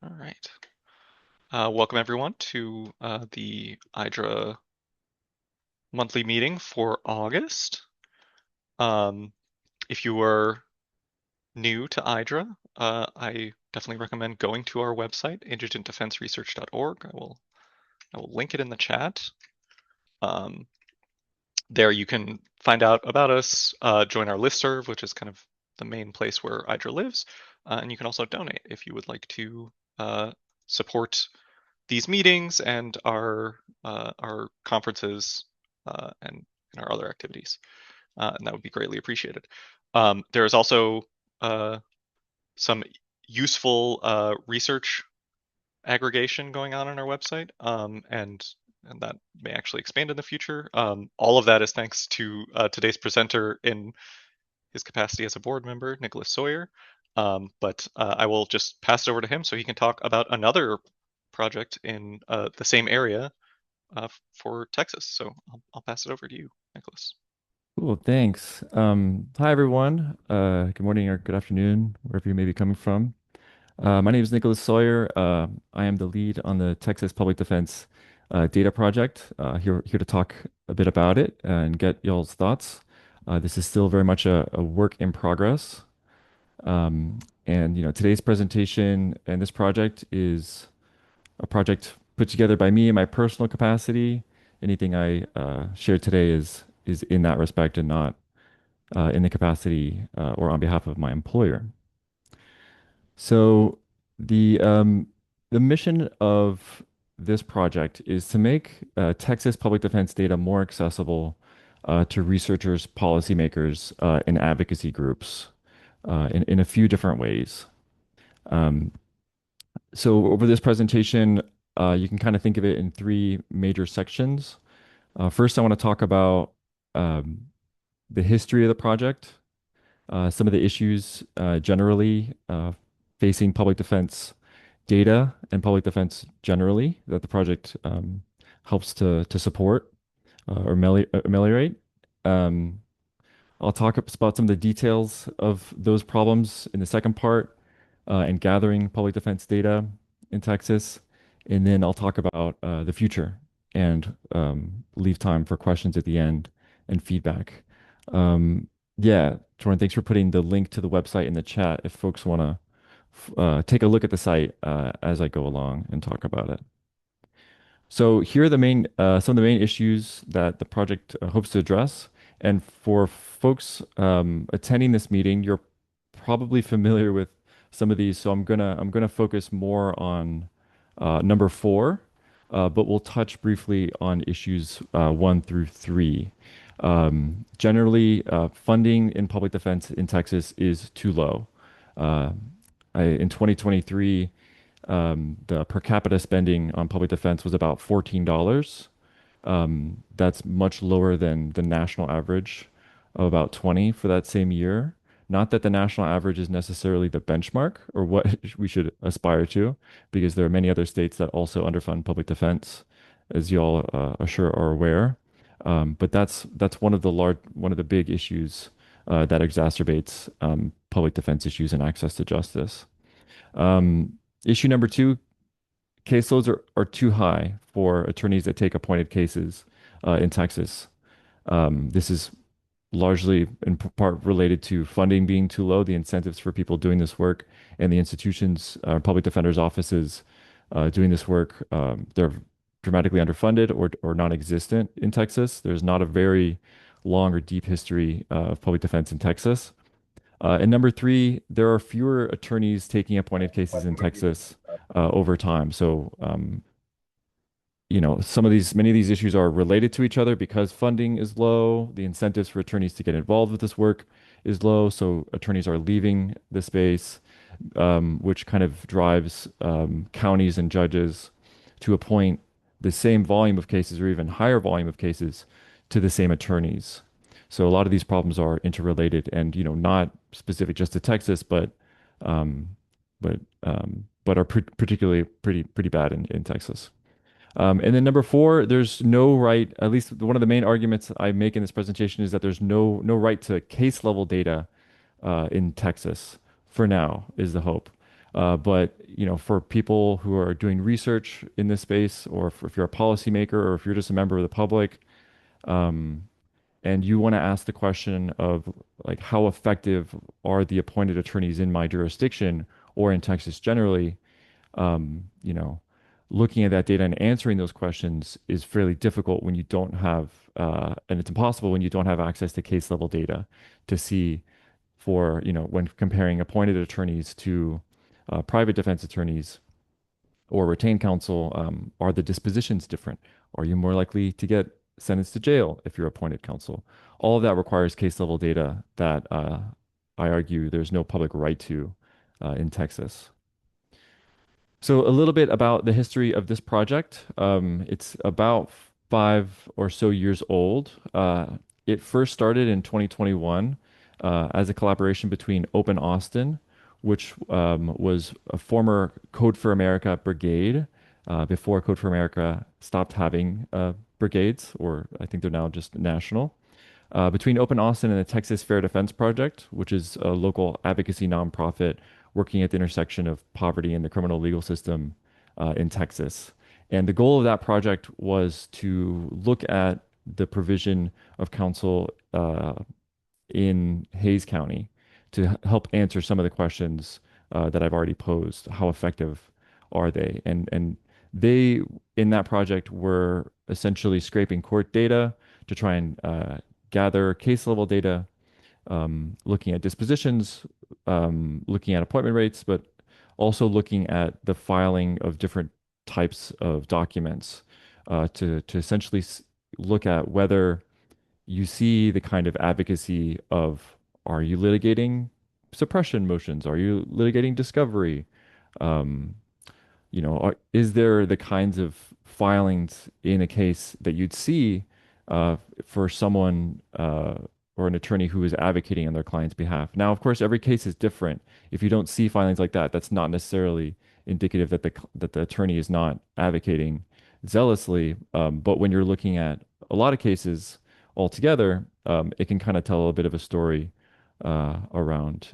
All right. Welcome everyone to the Hydra monthly meeting for August. Um, if you are new to Hydra, I definitely recommend going to our website, indigentdefenseresearch.org. I will link it in the chat. Um, there you can find out about us, join our listserv, which is kind of the main place where Hydra lives, and you can also donate if you would like to support these meetings and our conferences and our other activities, and that would be greatly appreciated. There is also uh, some useful research aggregation going on our website, and that may actually expand in the future. All of that is thanks to today's presenter in his capacity as a board member, Nicholas Sawyer. But I will just pass it over to him so he can talk about another project in the same area for Texas. So I'll pass it over to you, Nicholas. Cool, thanks. Hi everyone. Good morning or good afternoon, wherever you may be coming from. My name is Nicholas Sawyer. I am the lead on the Texas Public Defense Data Project. Here to talk a bit about it and get y'all's thoughts. This is still very much a work in progress. And today's presentation and this project is a project put together by me in my personal capacity. Anything I share today is in that respect and not in the capacity or on behalf of my employer. So the mission of this project is to make Texas public defense data more accessible to researchers, policymakers, and advocacy groups in a few different ways. Um, so over this presentation, you can kind of think of it in three major sections. First, I want to talk about um, the history of the project, some of the issues generally facing public defense data and public defense generally that the project helps to support or ameliorate. Um, I'll talk about some of the details of those problems in the second part and gathering public defense data in Texas. And then I'll talk about the future and leave time for questions at the end and feedback. Yeah, Jordan, thanks for putting the link to the website in the chat if folks want to take a look at the site as I go along and talk about it. So here are some of the main issues that the project hopes to address. And for folks attending this meeting, you're probably familiar with some of these. So I'm gonna focus more on number four, but we'll touch briefly on issues one through three. Generally, funding in public defense in Texas is too low. Uh, in 2023 the per capita spending on public defense was about $14. That's much lower than the national average of about 20 for that same year. Not that the national average is necessarily the benchmark or what we should aspire to, because there are many other states that also underfund public defense, as you all are sure are aware. But that's one of the big issues that exacerbates public defense issues and access to justice. Um, Issue number two, caseloads are too high for attorneys that take appointed cases in Texas. This is largely in part related to funding being too low, the incentives for people doing this work, and the institutions, public defenders' offices doing this work. They're dramatically underfunded or non-existent in Texas. There's not a very long or deep history of public defense in Texas. And number three, there are fewer attorneys taking appointed cases in Texas over time. So, many of these issues are related to each other because funding is low. The incentives for attorneys to get involved with this work is low. So attorneys are leaving the space, which kind of drives counties and judges to appoint the same volume of cases or even higher volume of cases to the same attorneys. So a lot of these problems are interrelated and, not specific just to Texas, um, but are particularly pretty bad in Texas. And then number four, there's no right, at least one of the main arguments I make in this presentation is that there's no right to case level data in Texas for now, is the hope. But for people who are doing research in this space, or if you're a policymaker, or if you're just a member of the public, um, and you want to ask the question of like how effective are the appointed attorneys in my jurisdiction or in Texas generally, um, you know, looking at that data and answering those questions is fairly difficult when you don't have, and it's impossible when you don't have access to case level data to see for, when comparing appointed attorneys to private defense attorneys or retained counsel, are the dispositions different? Are you more likely to get sentenced to jail if you're appointed counsel? All of that requires case level data that I argue there's no public right to in Texas. So a little bit about the history of this project. It's about 5 or so years old. It first started in 2021 as a collaboration between Open Austin, which was a former Code for America brigade before Code for America stopped having brigades, or I think they're now just national. Between Open Austin and the Texas Fair Defense Project, which is a local advocacy nonprofit working at the intersection of poverty and the criminal legal system in Texas. And the goal of that project was to look at the provision of counsel in Hayes County to help answer some of the questions that I've already posed. How effective are they? And they, in that project, were essentially scraping court data to try and gather case level data, looking at dispositions, looking at appointment rates, but also looking at the filing of different types of documents to essentially look at whether you see the kind of advocacy of, are you litigating suppression motions? Are you litigating discovery? Um, is there the kinds of filings in a case that you'd see for someone or an attorney who is advocating on their client's behalf? Now, of course, every case is different. If you don't see filings like that, that's not necessarily indicative that the attorney is not advocating zealously. But when you're looking at a lot of cases altogether, it can kind of tell a bit of a story around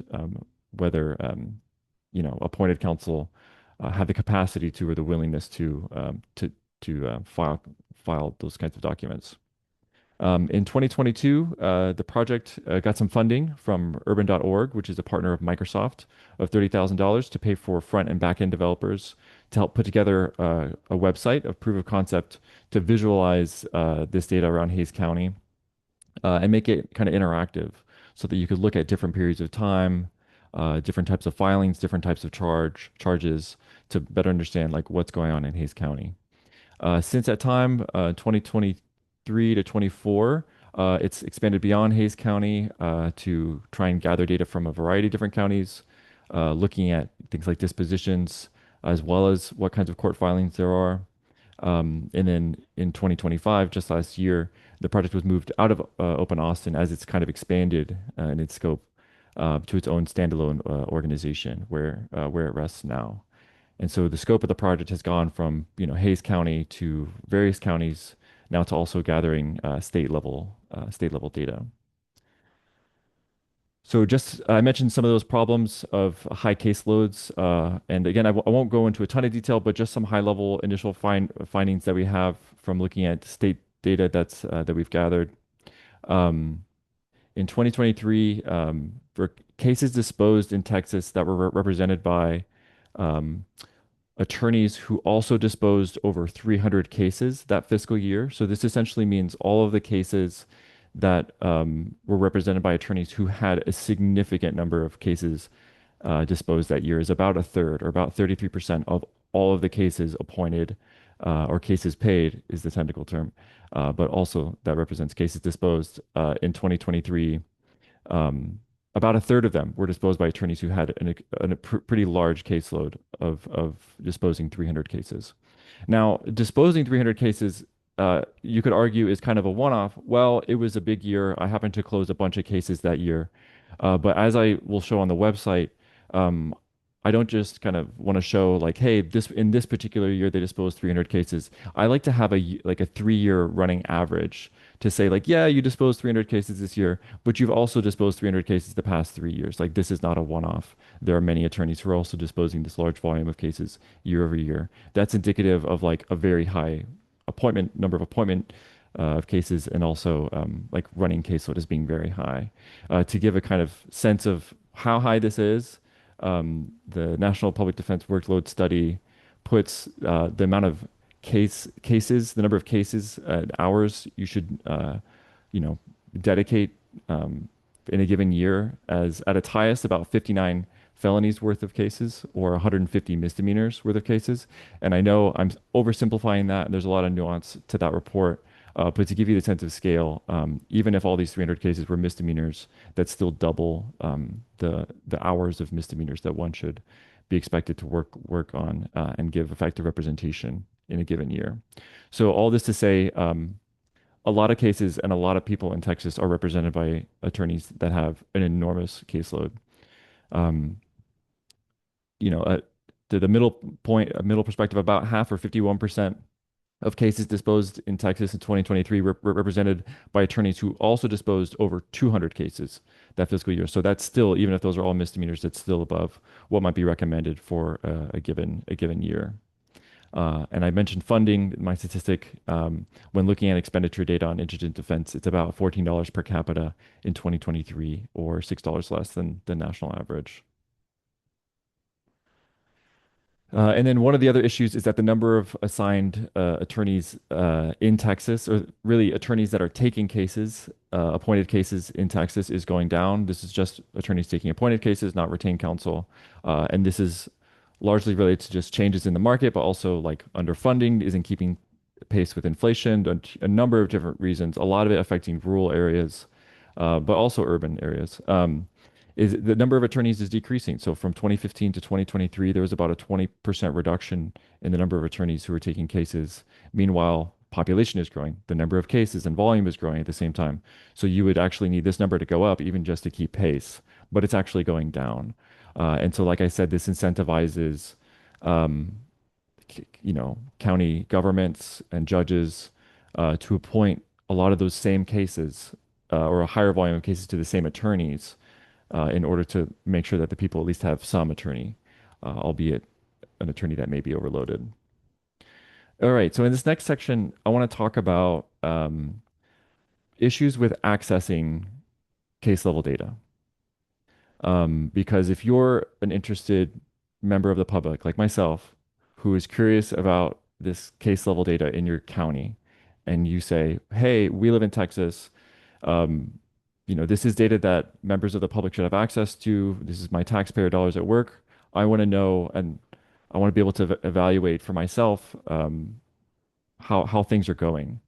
whether appointed counsel have the capacity to or the willingness to file those kinds of documents. In 2022, the project got some funding from urban.org, which is a partner of Microsoft, of $30,000 to pay for front and back end developers to help put together a website of proof of concept to visualize this data around Hayes County and make it kind of interactive so that you could look at different periods of time, different types of filings, different types of charges to better understand like what's going on in Hayes County. Since that time, 2023 to 24, it's expanded beyond Hayes County to try and gather data from a variety of different counties, looking at things like dispositions, as well as what kinds of court filings there are. And then in 2025, just last year, the project was moved out of Open Austin as it's kind of expanded in its scope to its own standalone organization where it rests now. And so the scope of the project has gone from, Hayes County to various counties now to also gathering state level data. So just I mentioned some of those problems of high caseloads, and again, I won't go into a ton of detail, but just some high level initial findings that we have from looking at state data that we've gathered. Um, in 2023, for cases disposed in Texas that were represented by um, attorneys who also disposed over 300 cases that fiscal year. So this essentially means all of the cases that were represented by attorneys who had a significant number of cases disposed that year is about a third, or about 33% of all of the cases appointed or cases paid is the technical term, but also that represents cases disposed in 2023. Um, about a third of them were disposed by attorneys who had a pretty large caseload of disposing 300 cases. Now, disposing 300 cases, you could argue is kind of a one-off. Well, it was a big year. I happened to close a bunch of cases that year. But as I will show on the website, um, I don't just kind of want to show like, hey, this in this particular year they disposed 300 cases. I like to have like a 3-year running average to say like, yeah, you disposed 300 cases this year, but you've also disposed 300 cases the past 3 years. Like this is not a one-off. There are many attorneys who are also disposing this large volume of cases year over year. That's indicative of like a very high appointment number of appointment of cases and also like running caseload as being very high. To give a kind of sense of how high this is, the National Public Defense Workload Study puts the amount of cases, the number of cases, hours you should, you know, dedicate in a given year as at its highest about 59 felonies worth of cases or 150 misdemeanors worth of cases. And I know I'm oversimplifying that, and there's a lot of nuance to that report. But to give you the sense of scale, even if all these 300 cases were misdemeanors, that's still double the hours of misdemeanors that one should be expected to work on and give effective representation in a given year. So all this to say, a lot of cases and a lot of people in Texas are represented by attorneys that have an enormous caseload. Um, you know, the middle point, a middle perspective, about half or 51% of cases disposed in Texas in 2023 were represented by attorneys who also disposed over 200 cases that fiscal year. So that's still, even if those are all misdemeanors, that's still above what might be recommended for a given year. And I mentioned funding, my statistic, when looking at expenditure data on indigent defense, it's about $14 per capita in 2023, or $6 less than the national average. And then one of the other issues is that the number of assigned attorneys in Texas, or really attorneys that are taking cases, appointed cases in Texas, is going down. This is just attorneys taking appointed cases, not retained counsel. And this is largely related to just changes in the market, but also like underfunding isn't keeping pace with inflation, a number of different reasons, a lot of it affecting rural areas, but also urban areas. Is the number of attorneys is decreasing. So from 2015 to 2023, there was about a 20% reduction in the number of attorneys who were taking cases. Meanwhile, population is growing. The number of cases and volume is growing at the same time. So you would actually need this number to go up even just to keep pace, but it's actually going down. And so, like I said, this incentivizes, um, county governments and judges to appoint a lot of those same cases or a higher volume of cases to the same attorneys in order to make sure that the people at least have some attorney, albeit an attorney that may be overloaded. All right, so in this next section, I want to talk about issues with accessing case level data. Because if you're an interested member of the public, like myself, who is curious about this case level data in your county, and you say, "Hey, we live in Texas. Um, this is data that members of the public should have access to. This is my taxpayer dollars at work. I want to know, and I want to be able to evaluate for myself how things are going."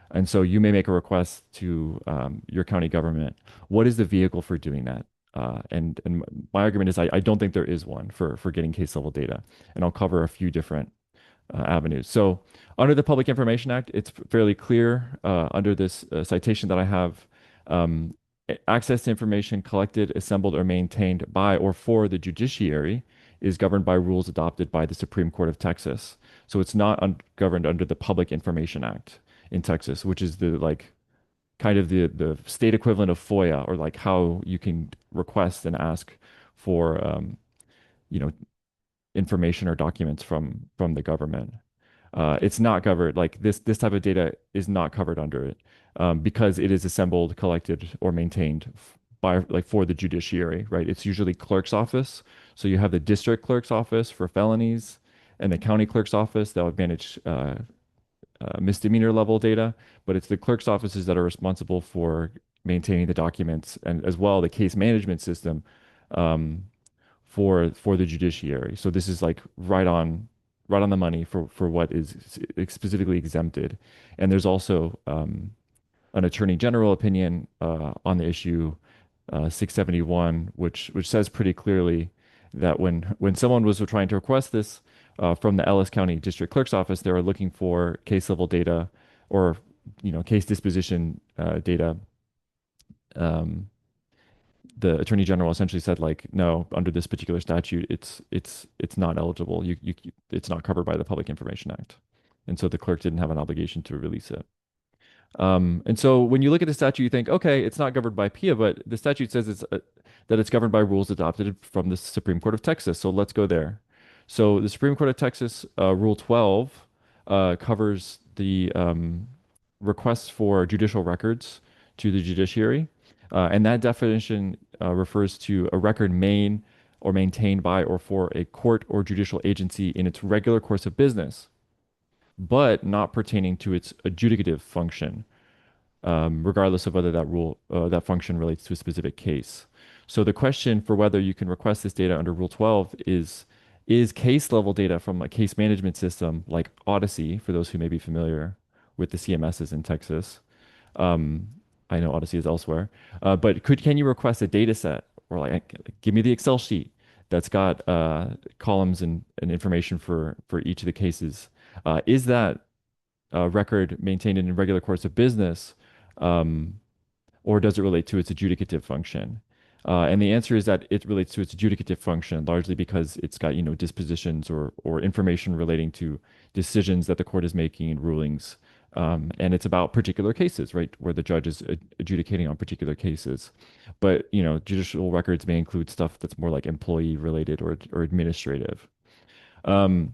And so you may make a request to your county government. What is the vehicle for doing that? And my argument is I don't think there is one for getting case level data. And I'll cover a few different avenues. So under the Public Information Act, it's fairly clear under this citation that I have, access to information collected, assembled, or maintained by or for the judiciary is governed by rules adopted by the Supreme Court of Texas. So it's not governed under the Public Information Act in Texas, which is the like kind of the state equivalent of FOIA, or like how you can request and ask for you know information or documents from the government. It's not covered, like this type of data is not covered under it because it is assembled, collected, or maintained by like for the judiciary, right? It's usually clerk's office. So you have the district clerk's office for felonies and the county clerk's office that would manage misdemeanor level data, but it's the clerk's offices that are responsible for maintaining the documents and as well the case management system um, for the judiciary. So this is like right on the money for what is specifically exempted. And there's also an attorney general opinion on the issue 671, which says pretty clearly that when someone was trying to request this from the Ellis County District Clerk's Office, they were looking for case level data or case disposition data um, the Attorney General essentially said like, no, under this particular statute, it's not eligible. It's not covered by the Public Information Act, and so the clerk didn't have an obligation to release it. And so when you look at the statute, you think, okay, it's not governed by PIA, but the statute says that it's governed by rules adopted from the Supreme Court of Texas. So let's go there. So the Supreme Court of Texas, Rule 12, covers the requests for judicial records to the judiciary. And that definition refers to a record made or maintained by or for a court or judicial agency in its regular course of business, but not pertaining to its adjudicative function, regardless of whether that function relates to a specific case. So the question for whether you can request this data under Rule 12 is case level data from a case management system like Odyssey, for those who may be familiar with the CMSs in Texas. Um, I know Odyssey is elsewhere, but can you request a data set or like give me the Excel sheet that's got columns and information for each of the cases? Is that record maintained in a regular course of business, um, or does it relate to its adjudicative function? And the answer is that it relates to its adjudicative function, largely because it's got, dispositions or information relating to decisions that the court is making and rulings. And it's about particular cases, right, where the judge is adjudicating on particular cases. But, judicial records may include stuff that's more like employee related or administrative. Um,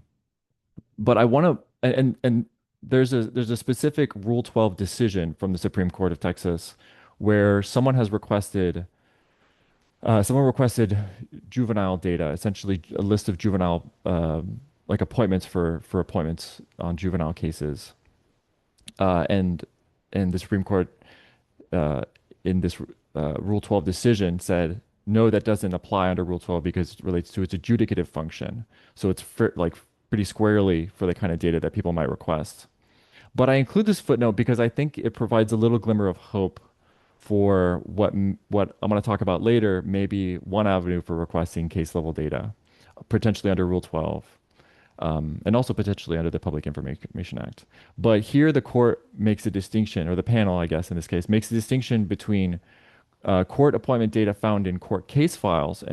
but I want to, and there's a specific Rule 12 decision from the Supreme Court of Texas where someone requested juvenile data, essentially a list of juvenile like appointments for appointments on juvenile cases, and the Supreme Court in this Rule 12 decision said no, that doesn't apply under Rule 12 because it relates to its adjudicative function. So it's like pretty squarely for the kind of data that people might request. But I include this footnote because I think it provides a little glimmer of hope for what I'm going to talk about later, maybe one avenue for requesting case level data, potentially under Rule 12, and also potentially under the Public Information Act. But here the court makes a distinction, or the panel, I guess, in this case, makes a distinction between court appointment data found in court case files,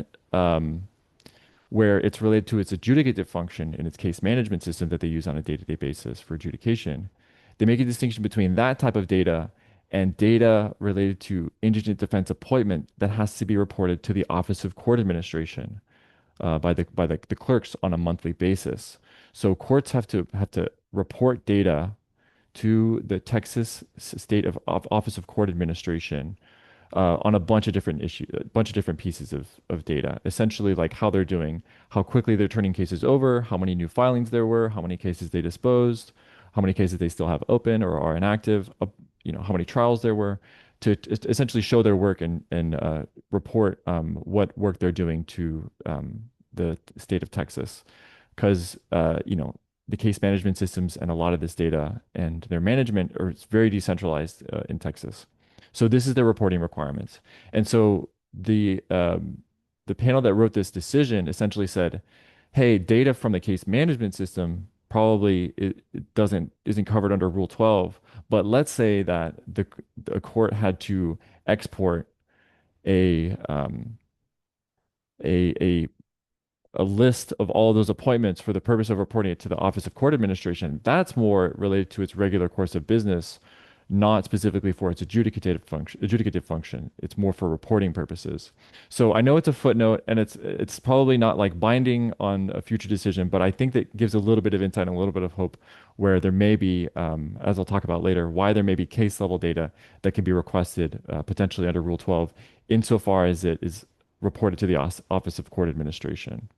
where it's related to its adjudicative function in its case management system that they use on a day-to-day basis for adjudication. They make a distinction between that type of data and data related to indigent defense appointment that has to be reported to the Office of Court Administration by the clerks on a monthly basis. So courts have to report data to the Texas State of Office of Court Administration on a bunch of different issues, a bunch of different pieces of data, essentially like how they're doing, how quickly they're turning cases over, how many new filings there were, how many cases they disposed, how many cases they still have open or are inactive, how many trials there were, to essentially show their work and report what work they're doing to the state of Texas, because the case management systems and a lot of this data and their management are very decentralized in Texas. So this is their reporting requirements. And so the panel that wrote this decision essentially said, hey, data from the case management system probably it isn't covered under Rule 12, but let's say that the court had to export a a a list of all those appointments for the purpose of reporting it to the Office of Court Administration. That's more related to its regular course of business, not specifically for its adjudicative function. Adjudicative function. It's more for reporting purposes. So I know it's a footnote, and it's probably not like binding on a future decision, but I think that gives a little bit of insight and a little bit of hope where there may be, as I'll talk about later, why there may be case level data that can be requested potentially under Rule 12, insofar as it is reported to the Office of Court Administration.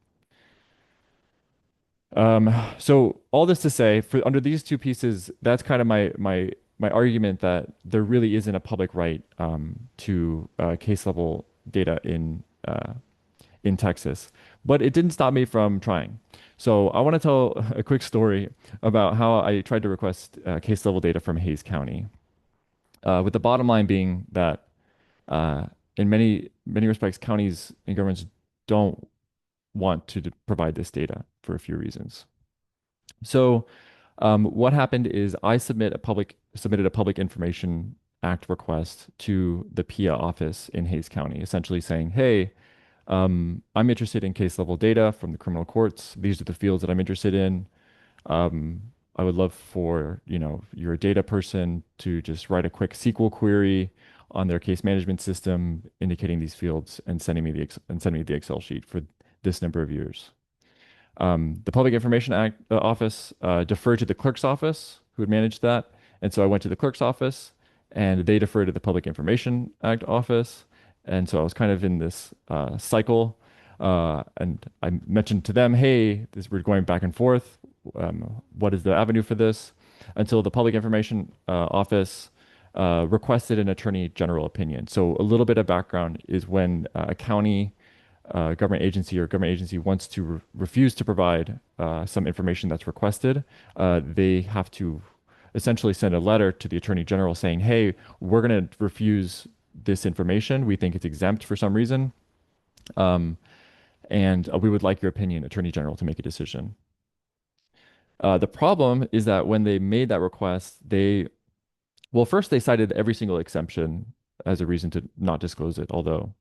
So all this to say, for under these two pieces, that's kind of my argument that there really isn't a public right to case level data in Texas. But it didn't stop me from trying. So I want to tell a quick story about how I tried to request case level data from Hayes County, with the bottom line being that uh, in many respects, counties and governments don't want to provide this data for a few reasons. So what happened is I submitted a public information Act request to the PIA office in Hayes County, essentially saying, hey, I'm interested in case level data from the criminal courts. These are the fields that I'm interested in. Um, I would love for, you're a data person to just write a quick SQL query on their case management system indicating these fields and send me the Excel sheet for this number of years. The Public Information Act office deferred to the clerk's office, who had managed that. And so I went to the clerk's office, and they deferred to the Public Information Act office. And so I was kind of in this cycle. And I mentioned to them, hey, we're going back and forth. What is the avenue for this? Until the Public Information Office requested an attorney general opinion. So a little bit of background is when a county government agency wants to refuse to provide some information that's requested, they have to essentially send a letter to the attorney general saying, hey, we're going to refuse this information. We think it's exempt for some reason. Um, and we would like your opinion, attorney general, to make a decision. The problem is that when they made that request, well, first they cited every single exception as a reason to not disclose it, although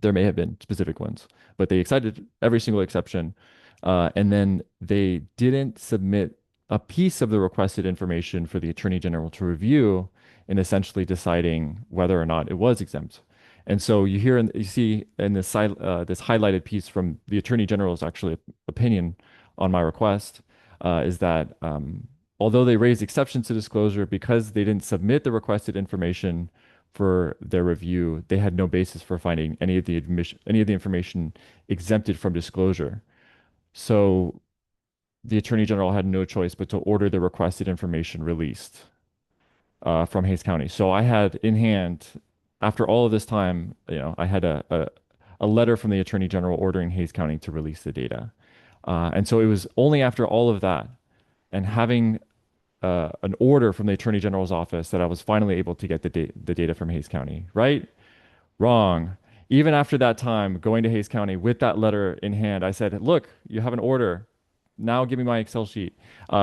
there may have been specific ones, but they cited every single exception. And then they didn't submit a piece of the requested information for the Attorney General to review in essentially deciding whether or not it was exempt. And so you see in this highlighted piece from the Attorney General's actually opinion on my request is that although they raised exceptions to disclosure because they didn't submit the requested information for their review, they had no basis for finding any of the information exempted from disclosure. So the Attorney General had no choice but to order the requested information released from Hayes County. So I had in hand, after all of this time, I had a letter from the Attorney General ordering Hayes County to release the data. And so it was only after all of that and having an order from the Attorney General's office that I was finally able to get the data from Hayes County, right? Wrong. Even after that time, going to Hayes County with that letter in hand, I said, look, you have an order. Now give me my Excel sheet.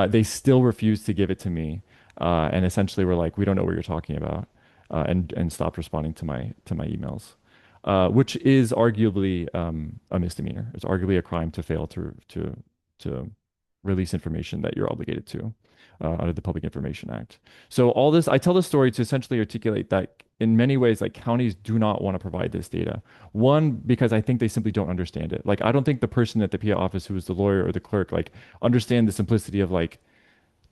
They still refused to give it to me. And essentially were like, we don't know what you're talking about. And stopped responding to my emails. Which is arguably a misdemeanor. It's arguably a crime to fail to release information that you're obligated to under the Public Information Act. So all this, I tell this story to essentially articulate that in many ways, like counties do not want to provide this data. One, because I think they simply don't understand it. Like I don't think the person at the PIA office who is the lawyer or the clerk like understand the simplicity of like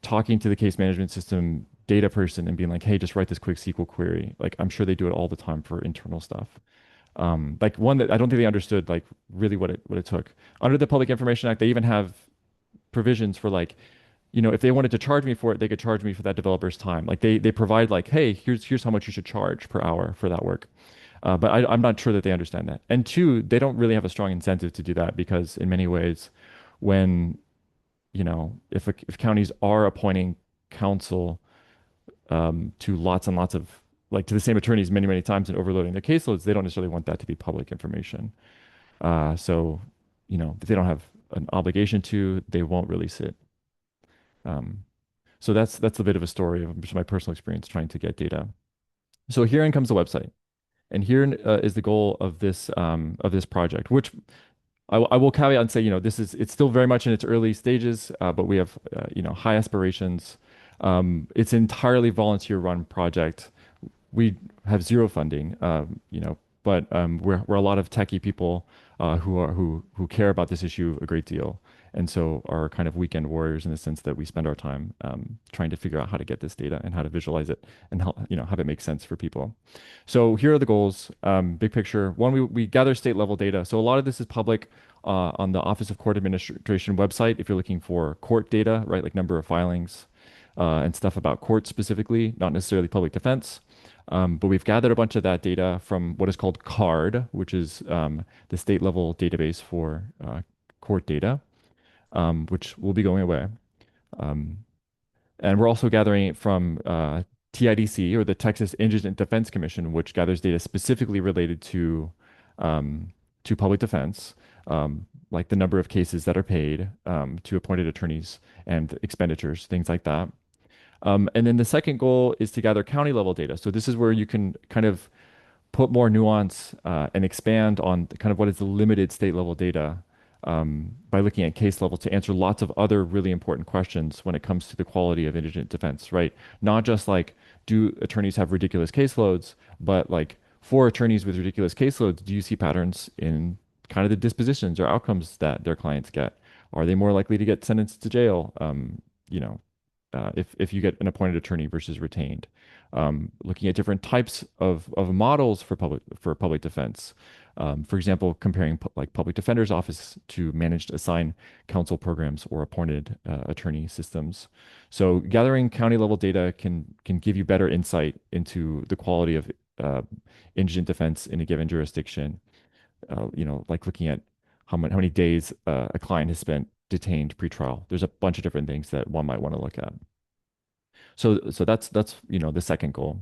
talking to the case management system data person and being like, hey, just write this quick SQL query. Like I'm sure they do it all the time for internal stuff. Like one that I don't think they understood like really what it took. Under the Public Information Act, they even have provisions for like, if they wanted to charge me for it, they could charge me for that developer's time. Like they provide like, hey, here's how much you should charge per hour for that work. But I'm not sure that they understand that. And two, they don't really have a strong incentive to do that because in many ways, when if counties are appointing counsel to lots and lots of like to the same attorneys many times and overloading their caseloads, they don't necessarily want that to be public information. So if they don't have an obligation to, they won't release it. Um, so that's a bit of a story of just my personal experience trying to get data. So herein comes the website, and here is the goal of this project, which I will caveat and say, it's still very much in its early stages, but we have high aspirations. It's an entirely volunteer-run project. We have zero funding, but we're a lot of techie people who care about this issue a great deal, and so are kind of weekend warriors in the sense that we spend our time trying to figure out how to get this data and how to visualize it and how have it make sense for people. So here are the goals. Big picture. One, we gather state level data. So a lot of this is public on the Office of Court Administration website if you're looking for court data, right, like number of filings and stuff about courts specifically, not necessarily public defense. But we've gathered a bunch of that data from what is called CARD, which is the state level database for court data, which will be going away. Um, and we're also gathering it from TIDC, or the Texas Indigent Defense Commission, which gathers data specifically related to public defense, like the number of cases that are paid to appointed attorneys and expenditures, things like that. And then the second goal is to gather county level data. So this is where you can kind of put more nuance and expand on kind of what is the limited state level data by looking at case level to answer lots of other really important questions when it comes to the quality of indigent defense, right? Not just like, do attorneys have ridiculous caseloads, but like for attorneys with ridiculous caseloads, do you see patterns in kind of the dispositions or outcomes that their clients get? Are they more likely to get sentenced to jail? You know, if you get an appointed attorney versus retained, looking at different types of models for public defense. For example, comparing like public defender's office to managed assigned counsel programs or appointed attorney systems. So gathering county level data can give you better insight into the quality of uh, indigent defense in a given jurisdiction. Like looking at how many days a client has spent detained pretrial. There's a bunch of different things that one might want to look at. So that's the second goal.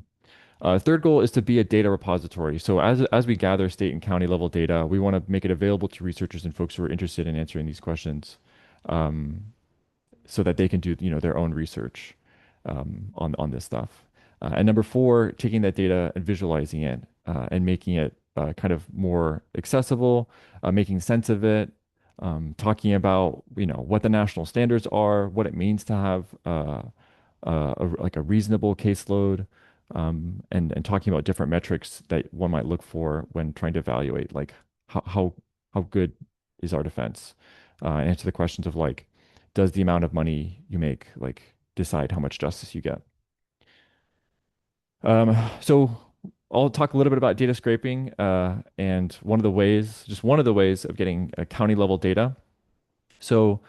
Third goal is to be a data repository. So as we gather state and county level data, we want to make it available to researchers and folks who are interested in answering these questions, um, so that they can do their own research on this stuff. And number four, taking that data and visualizing it and making it kind of more accessible, making sense of it, talking about what the national standards are, what it means to have like a reasonable caseload, and talking about different metrics that one might look for when trying to evaluate like how good is our defense, and answer the questions of like, does the amount of money you make like decide how much justice you get? So I'll talk a little bit about data scraping, and one of the ways of getting county level data. So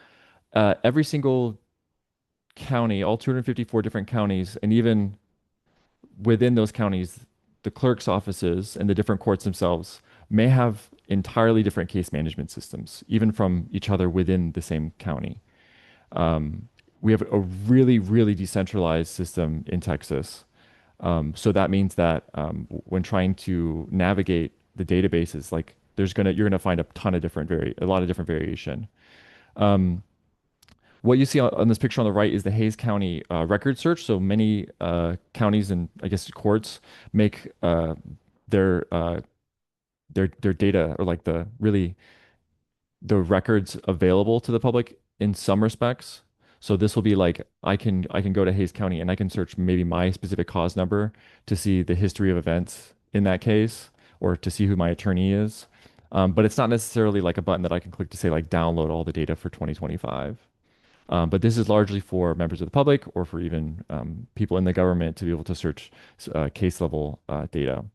every single county, all 254 different counties, and even within those counties, the clerk's offices and the different courts themselves may have entirely different case management systems, even from each other within the same county. Um, we have a really, really decentralized system in Texas. So that means that when trying to navigate the databases, like you're gonna find a lot of different variation. Um, what you see on this picture on the right is the Hayes County record search. So many counties and I guess courts make their uh, their data or like the records available to the public in some respects. So this will be like I can go to Hayes County and I can search maybe my specific cause number to see the history of events in that case or to see who my attorney is. But it's not necessarily like a button that I can click to say like download all the data for 2025. But this is largely for members of the public or for even people in the government to be able to search case level data.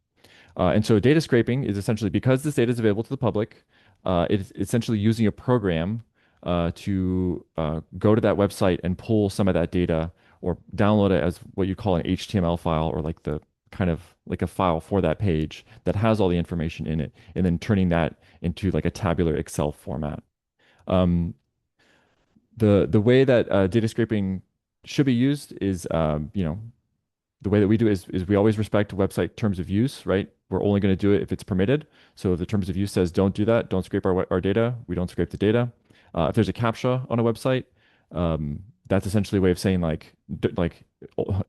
And so data scraping is essentially because this data is available to the public, it's essentially using a program to go to that website and pull some of that data or download it as what you call an HTML file or like the kind of like a file for that page that has all the information in it, and then turning that into like a tabular Excel format. Um, the way that data scraping should be used is, the way that we do is we always respect website terms of use, right? We're only going to do it if it's permitted. So if the terms of use says don't do that, don't scrape our data, we don't scrape the data. If there's a CAPTCHA on a website, that's essentially a way of saying like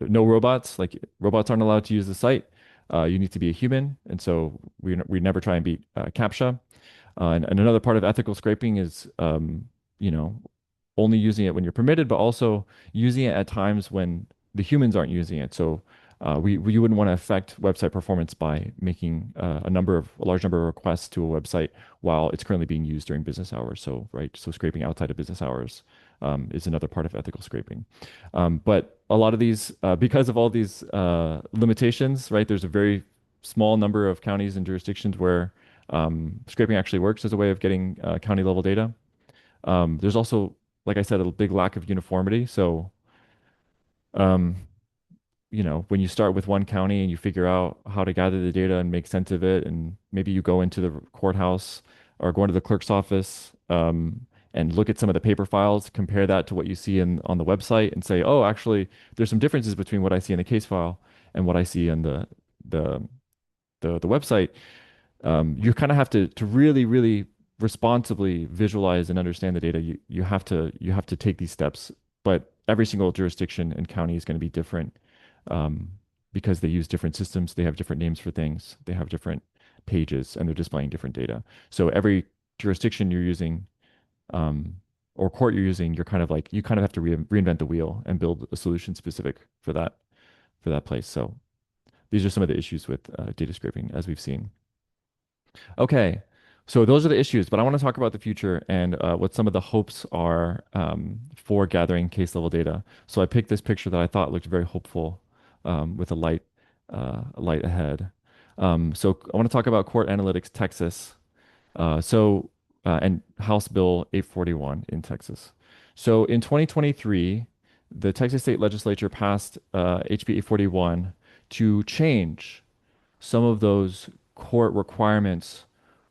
no robots, like robots aren't allowed to use the site. You need to be a human, and so we never try and beat CAPTCHA. And another part of ethical scraping is, you know, only using it when you're permitted, but also using it at times when the humans aren't using it. So we wouldn't want to affect website performance by making a large number of requests to a website while it's currently being used during business hours. So right, so scraping outside of business hours is another part of ethical scraping. But a lot of these, because of all these limitations, right, there's a very small number of counties and jurisdictions where scraping actually works as a way of getting county level data. There's also, like I said, a big lack of uniformity. So, um, when you start with one county and you figure out how to gather the data and make sense of it, and maybe you go into the courthouse or go into the clerk's office, and look at some of the paper files, compare that to what you see on the website, and say, oh, actually, there's some differences between what I see in the case file and what I see in the the website. You kind of have to really, really responsibly visualize and understand the data. You have to take these steps, but every single jurisdiction and county is going to be different um, because they use different systems. They have different names for things. They have different pages, and they're displaying different data. So every jurisdiction you're using um, or court you're using, you're kind of like you kind of have to reinvent the wheel and build a solution specific for that place. So these are some of the issues with data scraping as we've seen. Okay, so those are the issues, but I want to talk about the future and what some of the hopes are for gathering case level data. So I picked this picture that I thought looked very hopeful with a light ahead. So I want to talk about Court Analytics Texas. And House Bill 841 in Texas. So in 2023, the Texas State Legislature passed HB 841 to change some of those court requirements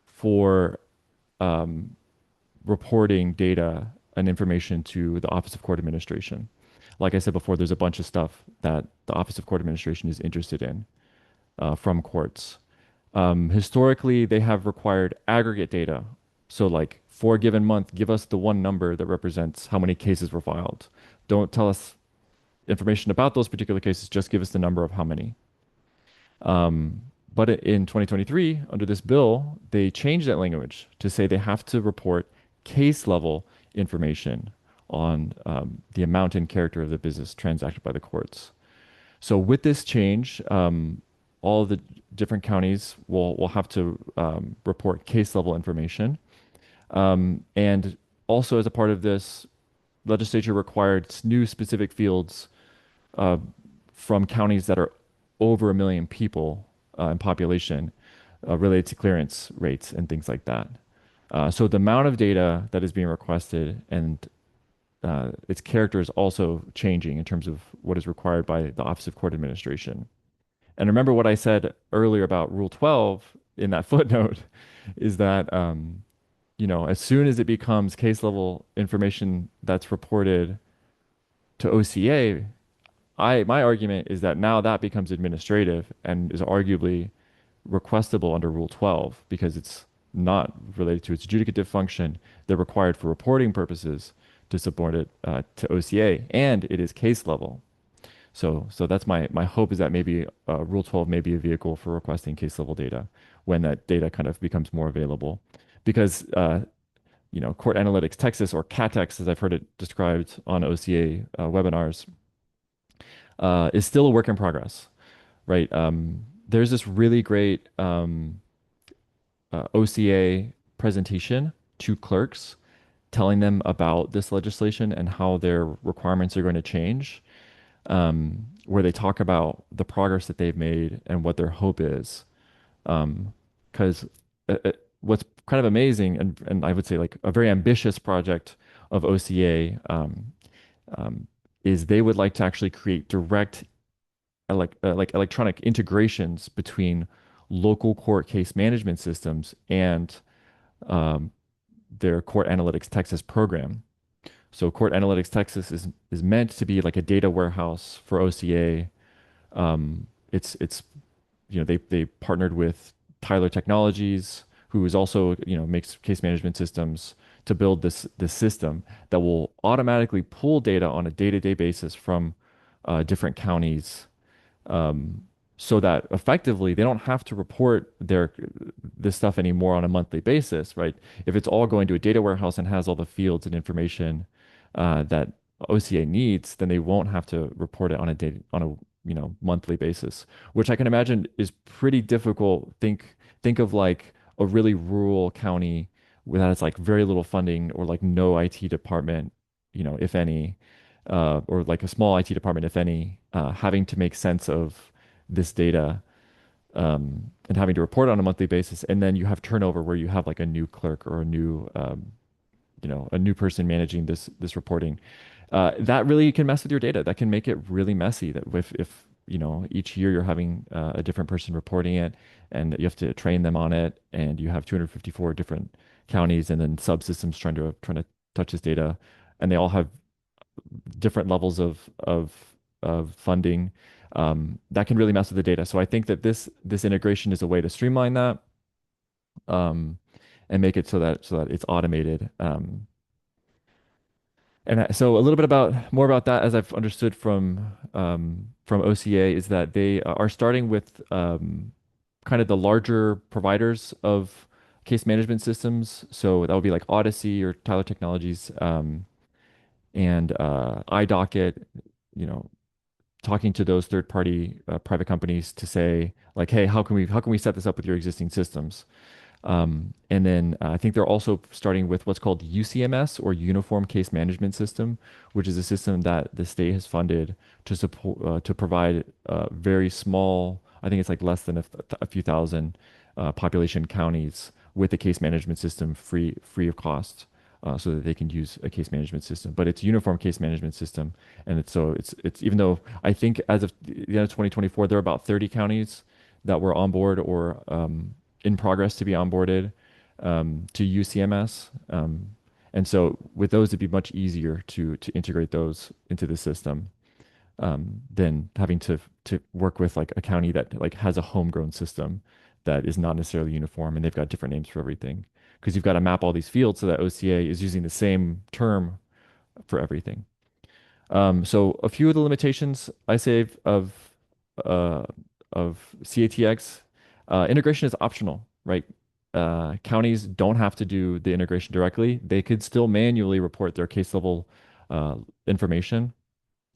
for um, reporting data and information to the Office of Court Administration. Like I said before, there's a bunch of stuff that the Office of Court Administration is interested in from courts. Historically, they have required aggregate data. So, like for a given month, give us the one number that represents how many cases were filed. Don't tell us information about those particular cases, just give us the number of how many. Um, but in 2023, under this bill, they changed that language to say they have to report case level information on the amount and character of the business transacted by the courts. So with this change, all of the different counties will have to report case level information. And also, as a part of this, legislature required new specific fields uh, from counties that are over 1 million people in population related to clearance rates and things like that. So the amount of data that is being requested and its character is also changing in terms of what is required by the Office of Court Administration. And remember what I said earlier about Rule 12 in that footnote is that, as soon as it becomes case level information that's reported to OCA, my argument is that now that becomes administrative and is arguably requestable under Rule 12 because it's not related to its adjudicative function. They're required for reporting purposes to support it to OCA, and it is case level. So that's my hope is that maybe Rule 12 may be a vehicle for requesting case level data when that data kind of becomes more available. Because Court Analytics Texas or CATX, as I've heard it described on OCA webinars, is still a work in progress, right? There's this really great OCA presentation to clerks telling them about this legislation and how their requirements are going to change, where they talk about the progress that they've made and what their hope is. Because what's kind of amazing and I would say like a very ambitious project of OCA um, is they would like to actually create direct like electronic integrations between local court case management systems and um, their Court Analytics Texas program. So Court Analytics Texas is meant to be like a data warehouse for OCA. It's they partnered with Tyler Technologies, who is also makes case management systems to build this system that will automatically pull data on a day-to-day basis from different counties um, so that effectively they don't have to report this stuff anymore on a monthly basis, right? If it's all going to a data warehouse and has all the fields and information that OCA needs, then they won't have to report it on a monthly basis, which I can imagine is pretty difficult. Think of like a really rural county that has like very little funding or like no IT department, if any or like a small IT department, if any, having to make sense of this data and having to report on a monthly basis. And then you have turnover where you have like a new clerk or a new person managing this reporting. That really can mess with your data. That can make it really messy. That if each year you're having a different person reporting it, and you have to train them on it, and you have 254 different counties and then subsystems trying to touch this data, and they all have different levels of funding, that can really mess with the data. So I think that this integration is a way to streamline that um, and make it so that it's automated. And so a little bit about more about that, as I've understood from OCA, is that they are starting with kind of the larger providers of case management systems. So that would be like Odyssey or Tyler Technologies, and iDocket, you know, talking to those third-party private companies to say like, hey, how can we set this up with your existing systems? And then I think they're also starting with what's called UCMS, or Uniform Case Management System, which is a system that the state has funded to support to provide very small, I think it's like less than a few thousand population counties with a case management system free of cost. So that they can use a case management system, but it's a uniform case management system, and it's even though I think as of the end of 2024 there are about 30 counties that were on board or in progress to be onboarded to UCMS. And so with those, it'd be much easier to integrate those into the system than having to work with like a county that like has a homegrown system that is not necessarily uniform and they've got different names for everything. Because you've got to map all these fields so that OCA is using the same term for everything. So a few of the limitations I say uh, of CATX, integration is optional, right? Counties don't have to do the integration directly. They could still manually report their case level uh, information.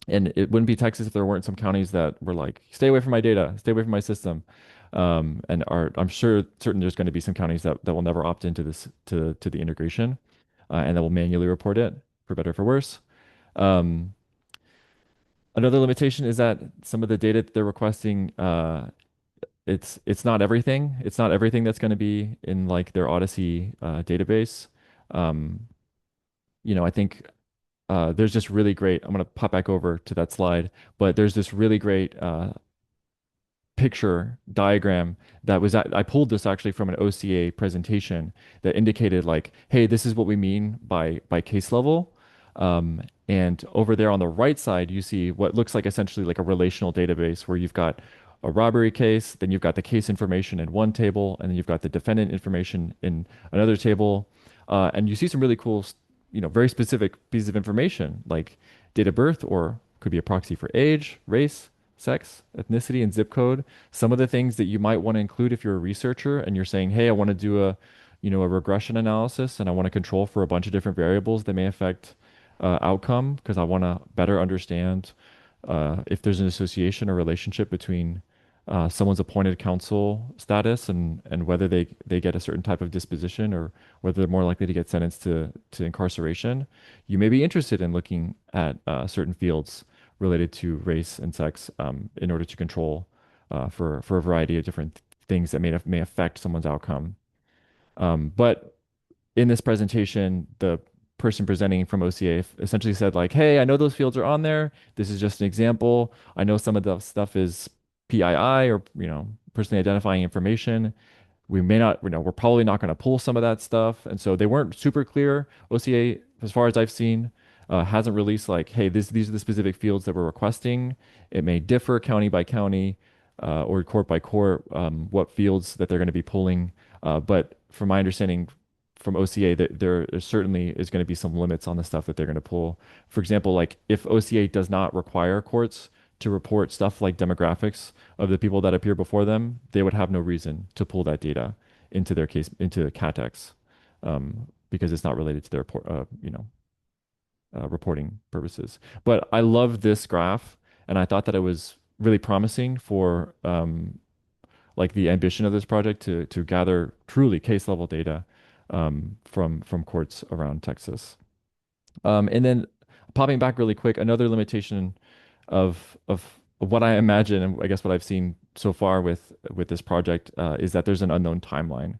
And it wouldn't be Texas if there weren't some counties that were like, stay away from my data, stay away from my system. And I'm sure certain there's going to be some counties that will never opt into this to the integration and that will manually report it for better or for worse. Um, Another limitation is that some of the data that they're requesting, it's not everything. It's not everything that's going to be in like their Odyssey database. Um, I think there's just really great. I'm going to pop back over to that slide, but there's this really great picture diagram I pulled this actually from an OCA presentation that indicated like, hey, this is what we mean by case level. And over there on the right side, you see what looks like essentially like a relational database where you've got a robbery case, then you've got the case information in one table, and then you've got the defendant information in another table. And you see some really cool, very specific pieces of information like date of birth, or could be a proxy for age, race, sex, ethnicity, and zip code. Some of the things that you might want to include if you're a researcher and you're saying, hey, I want to do a regression analysis and I want to control for a bunch of different variables that may affect outcome because I want to better understand if there's an association or relationship between someone's appointed counsel status and whether they get a certain type of disposition or whether they're more likely to get sentenced to incarceration. You may be interested in looking at certain fields related to race and sex in order to control for a variety of different things that may affect someone's outcome. But in this presentation, the person presenting from OCA essentially said like, "Hey, I know those fields are on there. This is just an example. I know some of the stuff is PII or personally identifying information. We may not, we're probably not going to pull some of that stuff." And so they weren't super clear. OCA, as far as I've seen, hasn't released like, hey, these are the specific fields that we're requesting. It may differ county by county or court by court what fields that they're going to be pulling. But from my understanding from OCA, that there certainly is going to be some limits on the stuff that they're going to pull. For example, like if OCA does not require courts to report stuff like demographics of the people that appear before them, they would have no reason to pull that data into their case, into CATX, because it's not related to their reporting purposes. But I love this graph, and I thought that it was really promising for like the ambition of this project to gather truly case level data from courts around Texas. And then popping back really quick, another limitation of what I imagine and I guess what I've seen so far with this project is that there's an unknown timeline.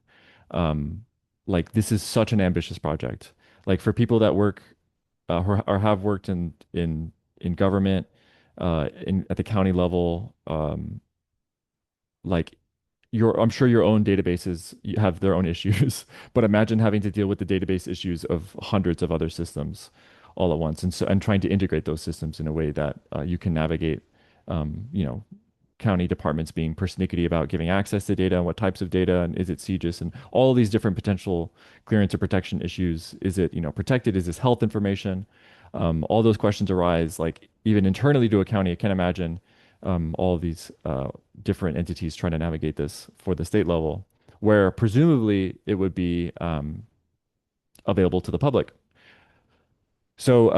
Um, like this is such an ambitious project. Like for people that work or have worked in government in at the county level, like I'm sure your own databases have their own issues, but imagine having to deal with the database issues of hundreds of other systems all at once, and trying to integrate those systems in a way that you can navigate, you know, county departments being persnickety about giving access to data and what types of data and is it CGIS and all of these different potential clearance or protection issues. Is it, protected? Is this health information? All those questions arise, like even internally to a county. I can't imagine all of these different entities trying to navigate this for the state level, where presumably it would be available to the public. So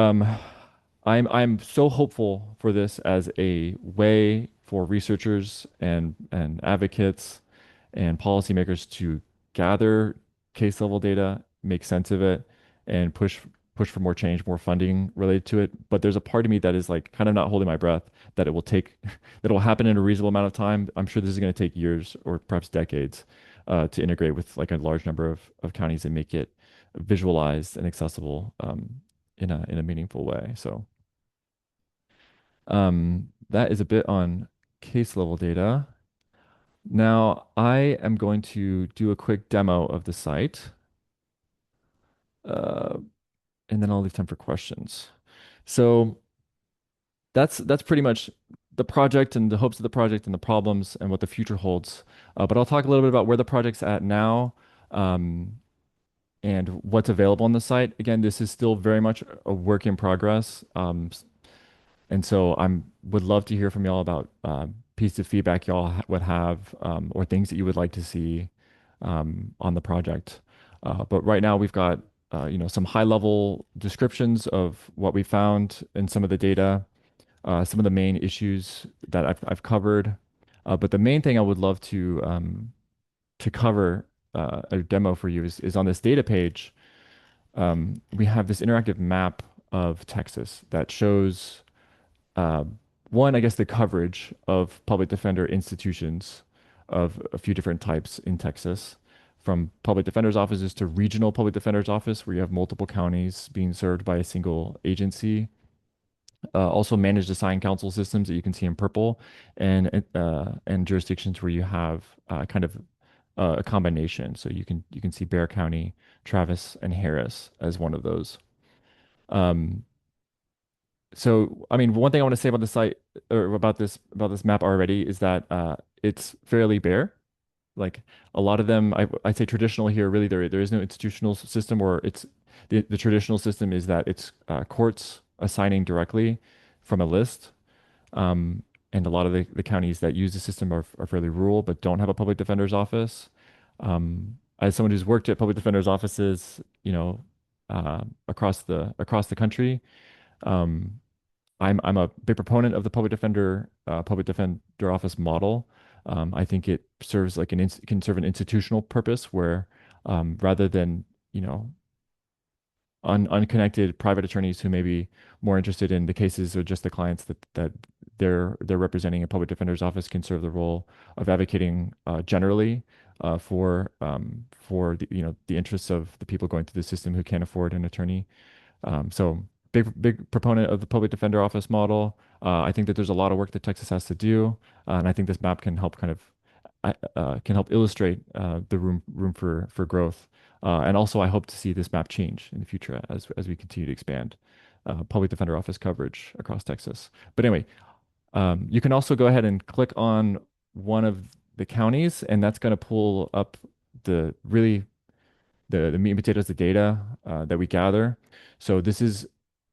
I'm so hopeful for this as a way for researchers and advocates and policymakers to gather case level data, make sense of it, and push for more change, more funding related to it. But there's a part of me that is like kind of not holding my breath that it will take that it will happen in a reasonable amount of time. I'm sure this is going to take years or perhaps decades to integrate with like a large number of counties and make it visualized and accessible in a meaningful way. So that is a bit on case level data. Now I am going to do a quick demo of the site, uh, and then I'll leave time for questions. So that's pretty much the project and the hopes of the project and the problems and what the future holds. But I'll talk a little bit about where the project's at now, um, and what's available on the site. Again, this is still very much a work in progress. And so I'm would love to hear from y'all about pieces of feedback would have, or things that you would like to see on the project. But right now we've got some high level descriptions of what we found in some of the data, some of the main issues that I've covered. But the main thing I would love to cover a demo for you is on this data page. We have this interactive map of Texas that shows uh, one, I guess, the coverage of public defender institutions of a few different types in Texas, from public defender's offices to regional public defender's office, where you have multiple counties being served by a single agency. Also managed assigned council systems that you can see in purple, and jurisdictions where you have kind of a combination. So you can see Bexar County, Travis, and Harris as one of those. Um, So, I mean, one thing I want to say about the site or about this map already is that it's fairly bare. Like a lot of them, I say traditional here. Really, there is no institutional system, or it's the traditional system is that it's courts assigning directly from a list. Um, and a lot of the counties that use the system are fairly rural, but don't have a public defender's office. As someone who's worked at public defender's offices, across the country. Um, I'm a big proponent of the public defender office model. I think it serves like can serve an institutional purpose where rather than you know unconnected private attorneys who may be more interested in the cases or just the clients that they're representing, a public defender's office can serve the role of advocating generally for the interests of the people going through the system who can't afford an attorney. So big proponent of the public defender office model. I think that there's a lot of work that Texas has to do, and I think this map can help can help illustrate the room for growth. And also, I hope to see this map change in the future as we continue to expand public defender office coverage across Texas. But anyway, you can also go ahead and click on one of the counties, and that's going to pull up the really the meat and potatoes of data that we gather. So this is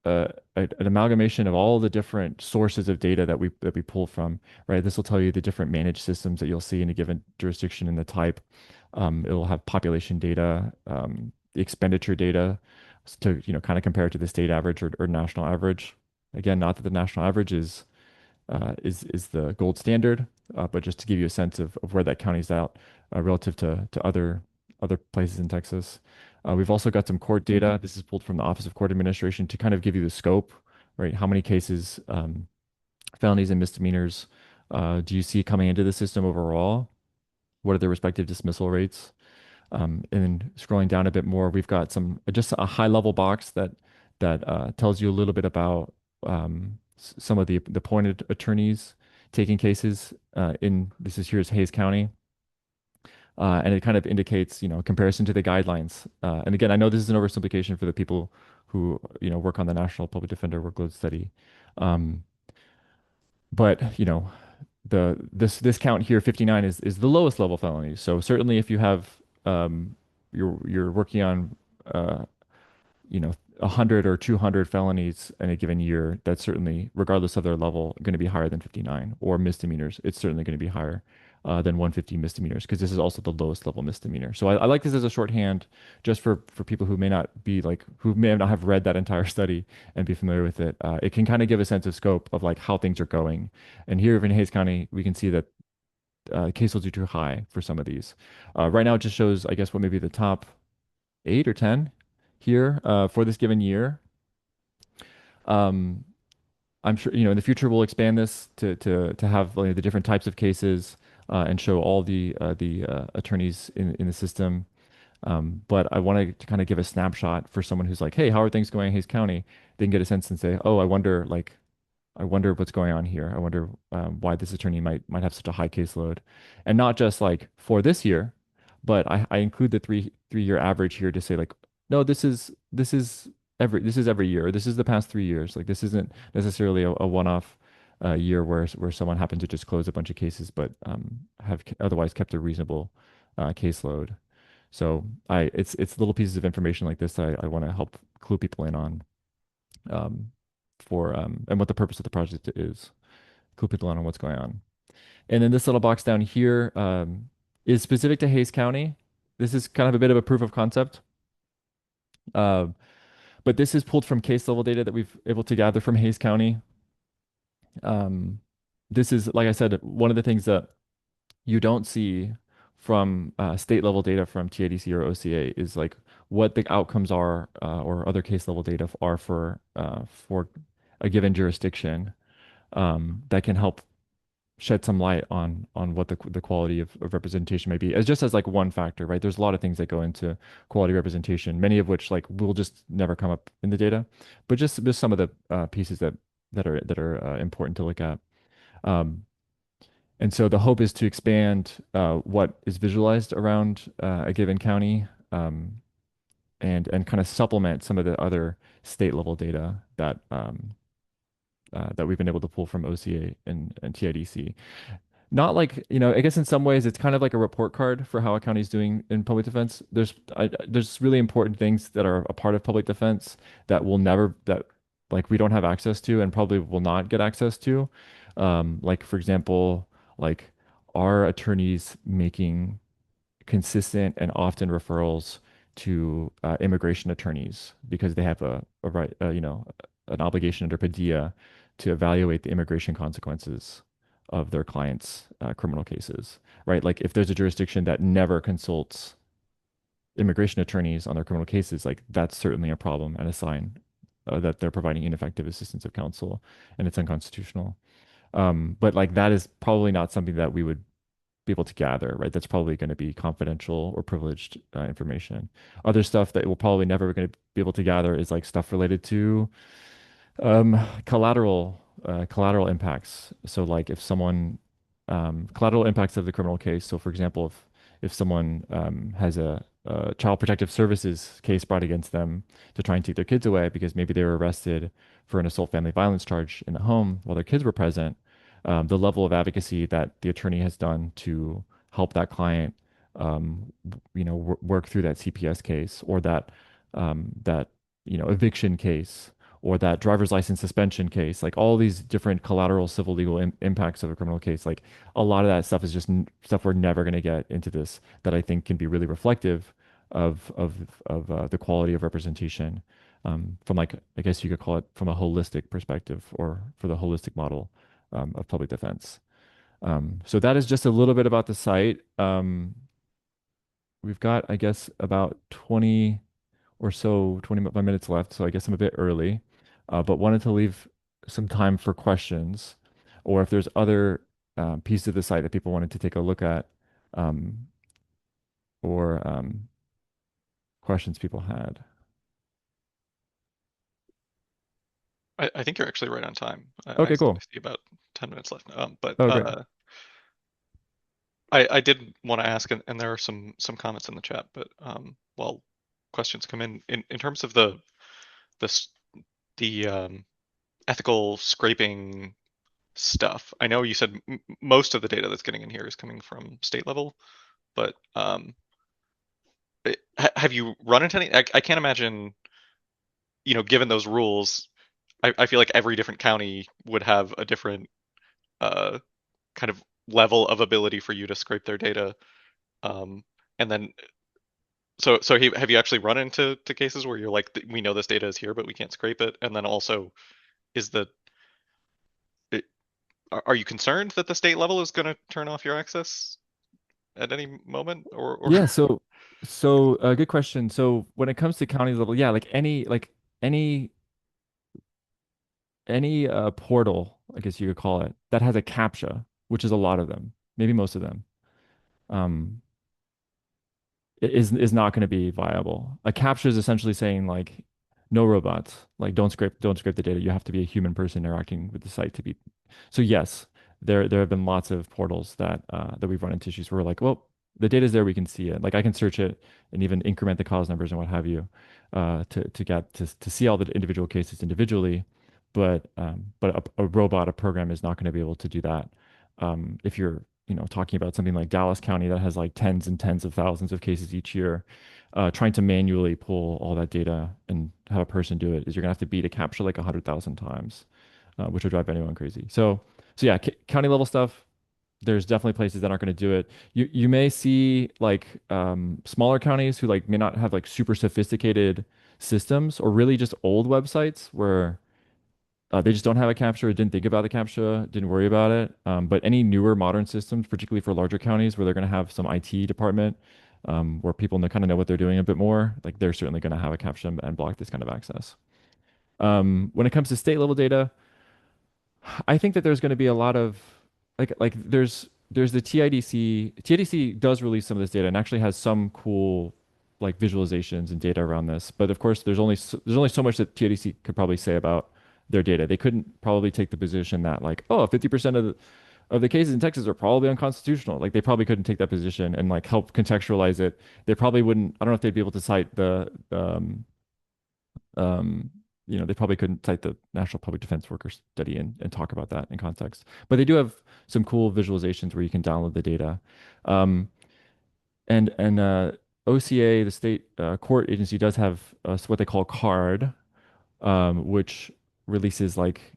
an amalgamation of all the different sources of data that we pull from, right? This will tell you the different managed systems that you'll see in a given jurisdiction and the type. It'll have population data, the expenditure data to kind of compare it to the state average or national average. Again, not that the national average is the gold standard, but just to give you a sense of where that county's out relative to other places in Texas. We've also got some court data. This is pulled from the Office of Court Administration to kind of give you the scope, right? How many cases, felonies and misdemeanors, do you see coming into the system overall? What are their respective dismissal rates? And then scrolling down a bit more, we've got just a high level box that tells you a little bit about some of the appointed attorneys taking cases in here's Hayes County. And it kind of indicates, comparison to the guidelines. And again, I know this is an oversimplification for the people who, work on the National Public Defender Workload Study. Um, but, this count here, 59, is the lowest level felony. So certainly if you have, you're working on, uh, 100 or 200 felonies in a given year, that's certainly, regardless of their level, going to be higher than 59. Or misdemeanors, it's certainly going to be higher than 150 misdemeanors, because this is also the lowest level misdemeanor. So I like this as a shorthand, just for people who may not be like, who may not have read that entire study and be familiar with it. It can kind of give a sense of scope of like how things are going. And here in Hayes County, we can see that caseloads are too high for some of these. Right now, it just shows, I guess, what maybe the top 8 or 10 here for this given year. Um, I'm sure, in the future we'll expand this to have like, the different types of cases and show all the attorneys in the system. But I wanted to kind of give a snapshot for someone who's like, hey, how are things going in Hayes County? They can get a sense and say, oh, I wonder what's going on here. I wonder why this attorney might have such a high caseload, and not just like for this year, but I include the three year average here to say like, no, this is every year. This is the past 3 years. Like this isn't necessarily a one-off year where someone happened to just close a bunch of cases, but have otherwise kept a reasonable caseload. So it's little pieces of information like this I want to help clue people in on um, for and what the purpose of the project is. Clue people in on what's going on. And then this little box down here is specific to Hayes County. This is kind of a bit of a proof of concept. Uh, but this is pulled from case level data that we've able to gather from Hayes County. Um, this is, like I said, one of the things that you don't see from state level data from TIDC or OCA is like what the outcomes are or other case level data are for a given jurisdiction that can help shed some light on what the quality of representation may be as just as like one factor, right? There's a lot of things that go into quality representation, many of which like will just never come up in the data, but just some of the pieces that are important to look at. Um, and so the hope is to expand what is visualized around a given county and kind of supplement some of the other state level data that we've been able to pull from OCA and TIDC. Not like, I guess in some ways it's kind of like a report card for how a county is doing in public defense. There's really important things that are a part of public defense that will never, that like we don't have access to and probably will not get access to. Like for example, like are attorneys making consistent and often referrals to immigration attorneys because they have a right, an obligation under Padilla to evaluate the immigration consequences of their clients' criminal cases, right? Like if there's a jurisdiction that never consults immigration attorneys on their criminal cases, like that's certainly a problem and a sign that they're providing ineffective assistance of counsel and it's unconstitutional. But like that is probably not something that we would be able to gather, right? That's probably going to be confidential or privileged information. Other stuff that we'll probably never going to be able to gather is like stuff related to collateral impacts. So like if someone collateral impacts of the criminal case. So for example, if someone has a child protective services case brought against them to try and take their kids away because maybe they were arrested for an assault family violence charge in the home while their kids were present, the level of advocacy that the attorney has done to help that client work through that CPS case or that eviction case or that driver's license suspension case, like all these different collateral civil legal impacts of a criminal case, like a lot of that stuff is just stuff we're never going to get into this that I think can be really reflective of the quality of representation from like I guess you could call it from a holistic perspective or for the holistic model of public defense. So that is just a little bit about the site. We've got, I guess, about 20 or so, 25 minutes left. So I guess I'm a bit early, but wanted to leave some time for questions or if there's other pieces of the site that people wanted to take a look at um, or questions people had. I think you're actually right on time. I Okay, cool. see about 10 minutes left. But Oh, great. I did want to ask, and there are some comments in the chat, but while questions come in terms of the the ethical scraping stuff, I know you said most of the data that's getting in here is coming from state level, but have you run into any? I can't imagine given those rules, I feel like every different county would have a different uh, kind of level of ability for you to scrape their data. Um, and then, have you actually run into cases where you're like, we know this data is here, but we can't scrape it? And then also, is the it, are you concerned that the state level is going to turn off your access at any moment, or Yeah, good question. So when it comes to county level, yeah, any portal, I guess you could call it, that has a CAPTCHA, which is a lot of them, maybe most of them. Um, is not going to be viable. A capture is essentially saying like no robots, like don't scrape the data. You have to be a human person interacting with the site to be. So yes, there have been lots of portals that we've run into issues where we're like, well, the data's there, we can see it. Like I can search it and even increment the cause numbers and what have you, to see all the individual cases individually. But a robot, a program is not going to be able to do that. If you're talking about something like Dallas County that has like tens and tens of thousands of cases each year, trying to manually pull all that data and have a person do it is you're gonna have to beat a capture like 100,000 times, which would drive anyone crazy. So yeah, county level stuff. There's definitely places that aren't going to do it. You may see like smaller counties who like may not have like super sophisticated systems or really just old websites where they just don't have a capture, didn't think about the capture, didn't worry about it. But any newer modern systems, particularly for larger counties where they're going to have some IT department, where people kind of know what they're doing a bit more, like they're certainly going to have a capture and block this kind of access. When it comes to state level data, I think that there's going to be a lot of there's the TIDC. TIDC does release some of this data and actually has some cool like visualizations and data around this. But of course, there's only so much that TIDC could probably say about their data. They couldn't probably take the position that like, oh, 50% of the cases in Texas are probably unconstitutional. Like they probably couldn't take that position and like help contextualize it. They probably wouldn't. I don't know if they'd be able to cite um, they probably couldn't cite the National Public Defense Worker Study and talk about that in context. But they do have some cool visualizations where you can download the data. Um, and OCA, the state court agency, does have what they call CARD, which releases like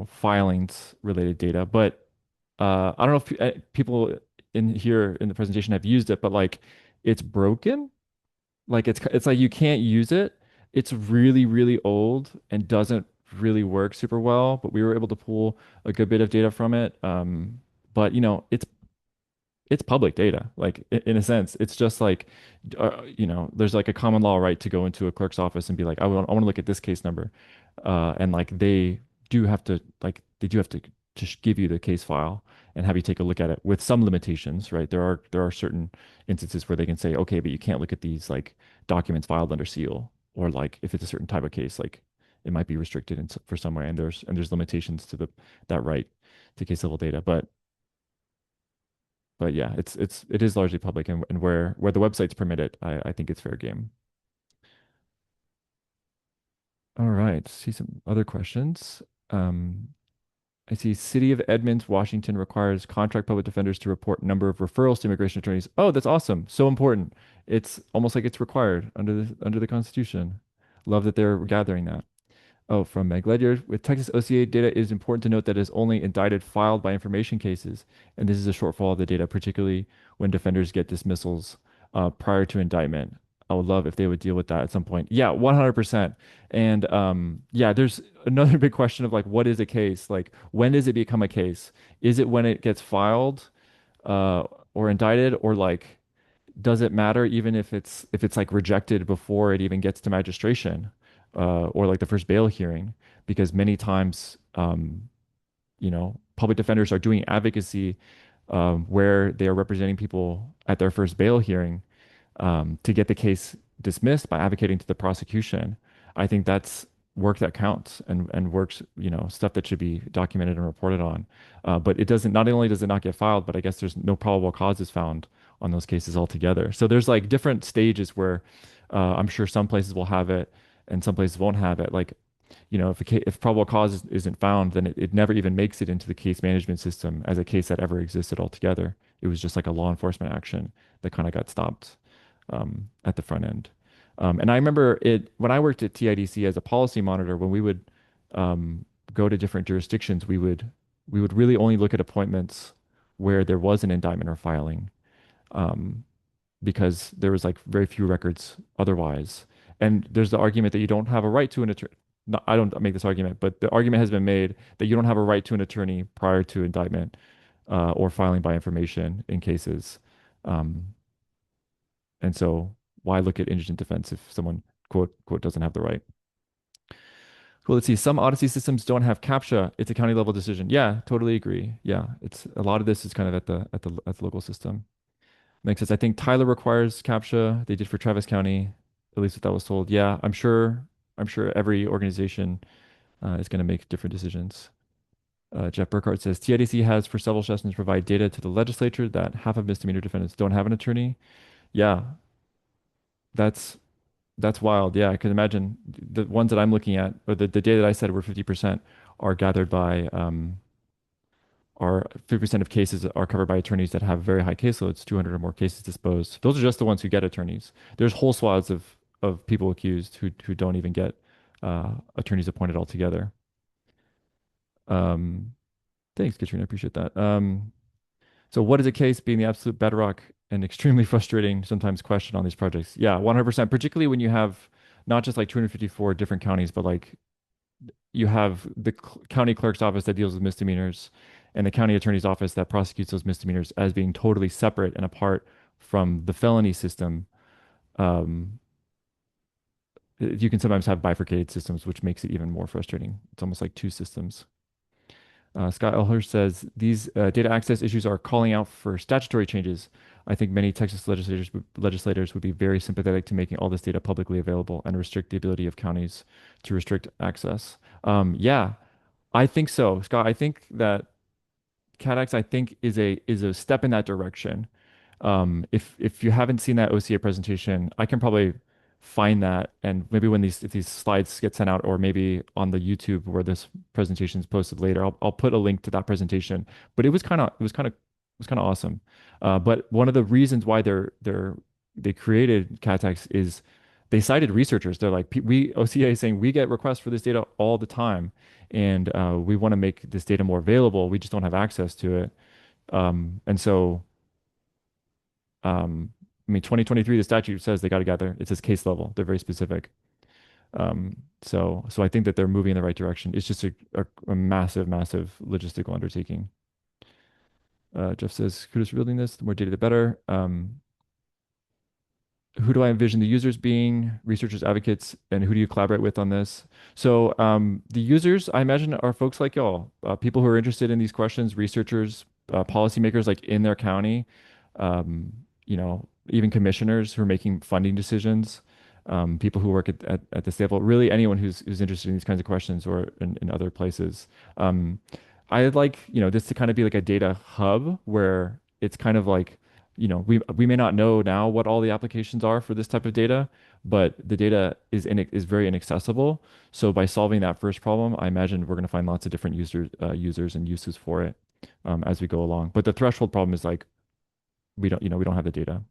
filings related data. But I don't know if people in here in the presentation have used it, but like it's broken. Like it's like you can't use it. It's really, really old and doesn't really work super well, but we were able to pull a good bit of data from it. But it's public data. Like in a sense, it's just like there's like a common law right to go into a clerk's office and be like, I want to look at this case number, and like they do have to give you the case file and have you take a look at it with some limitations, right? There are certain instances where they can say, okay, but you can't look at these like documents filed under seal, or like if it's a certain type of case, like it might be restricted for some way, and there's limitations to the that right to case level data, but yeah, it is largely public, and where the websites permit it, I think it's fair game. All right, see some other questions. Um, I see City of Edmonds, Washington requires contract public defenders to report number of referrals to immigration attorneys. Oh, that's awesome. So important. It's almost like it's required under the Constitution. Love that they're gathering that. Oh, from Meg Ledyard. With Texas OCA data, it is important to note that it is only indicted filed by information cases, and this is a shortfall of the data, particularly when defenders get dismissals prior to indictment. I would love if they would deal with that at some point. Yeah, 100%. And yeah, there's another big question of like, what is a case? Like, when does it become a case? Is it when it gets filed uh, or indicted, or like, does it matter even if it's like rejected before it even gets to magistration, or like the first bail hearing? Because many times, public defenders are doing advocacy where they are representing people at their first bail hearing to get the case dismissed by advocating to the prosecution. I think that's work that counts and works, stuff that should be documented and reported on. But it doesn't, not only does it not get filed, but I guess there's no probable causes found on those cases altogether. So there's like different stages where I'm sure some places will have it and some places won't have it. Like, if probable cause isn't found, then it never even makes it into the case management system as a case that ever existed altogether. It was just like a law enforcement action that kind of got stopped at the front end. And I remember it when I worked at TIDC as a policy monitor, when we would um, go to different jurisdictions, we would really only look at appointments where there was an indictment or filing, um, because there was like very few records otherwise. And there's the argument that you don't have a right to an attorney. No, I don't make this argument, but the argument has been made that you don't have a right to an attorney prior to indictment or filing by information in cases. Um, and so why look at indigent defense if someone quote doesn't have the right? Well, let's see. Some Odyssey systems don't have CAPTCHA. It's a county level decision. Yeah, totally agree. Yeah, it's a lot of this is kind of at the local system. Makes sense. I think Tyler requires CAPTCHA. They did for Travis County, at least what that was told. Yeah, I'm sure. I'm sure every organization is going to make different decisions. Jeff Burkhardt says TIDC has for several sessions provide data to the legislature that half of misdemeanor defendants don't have an attorney. Yeah, that's that's wild. Yeah, I can imagine the ones that I'm looking at, or the data that I said were 50% are gathered by are 50% of cases are covered by attorneys that have very high caseloads, 200 or more cases disposed. Those are just the ones who get attorneys. There's whole swaths of people accused who don't even get attorneys appointed altogether. Um, Thanks, Katrina. I appreciate that. So what is a case being the absolute bedrock and extremely frustrating sometimes question on these projects? Yeah, 100%, particularly when you have not just like 254 different counties, but like you have the county clerk's office that deals with misdemeanors and the county attorney's office that prosecutes those misdemeanors as being totally separate and apart from the felony system. Um, you can sometimes have bifurcated systems, which makes it even more frustrating. It's almost like two systems. Scott Elher says these data access issues are calling out for statutory changes. I think many Texas legislators would be very sympathetic to making all this data publicly available and restrict the ability of counties to restrict access. Yeah, I think so, Scott. I think that CATX, I think, is a step in that direction. If you haven't seen that OCA presentation, I can probably find that, and maybe when these if these slides get sent out, or maybe on the YouTube where this presentation is posted later, I'll put a link to that presentation. But it was kind of awesome. But one of the reasons why they created CATX is they cited researchers. They're like, we OCA is saying we get requests for this data all the time, and we want to make this data more available. We just don't have access to it. And so, I mean, 2023, the statute says they got to gather. It says case level. They're very specific. So I think that they're moving in the right direction. It's just a massive, massive logistical undertaking. Jeff says, kudos for building this. The more data, the better. Who do I envision the users being, researchers, advocates, and who do you collaborate with on this? So the users, I imagine, are folks like y'all, people who are interested in these questions, researchers, policymakers like in their county, um, even commissioners who are making funding decisions, people who work at this level, really anyone who's interested in these kinds of questions or in other places. Um, I'd like, this to kind of be like a data hub where it's kind of like we may not know now what all the applications are for this type of data, but the data is very inaccessible. So by solving that first problem, I imagine we're going to find lots of different users and uses for it as we go along. But the threshold problem is like we don't have the data.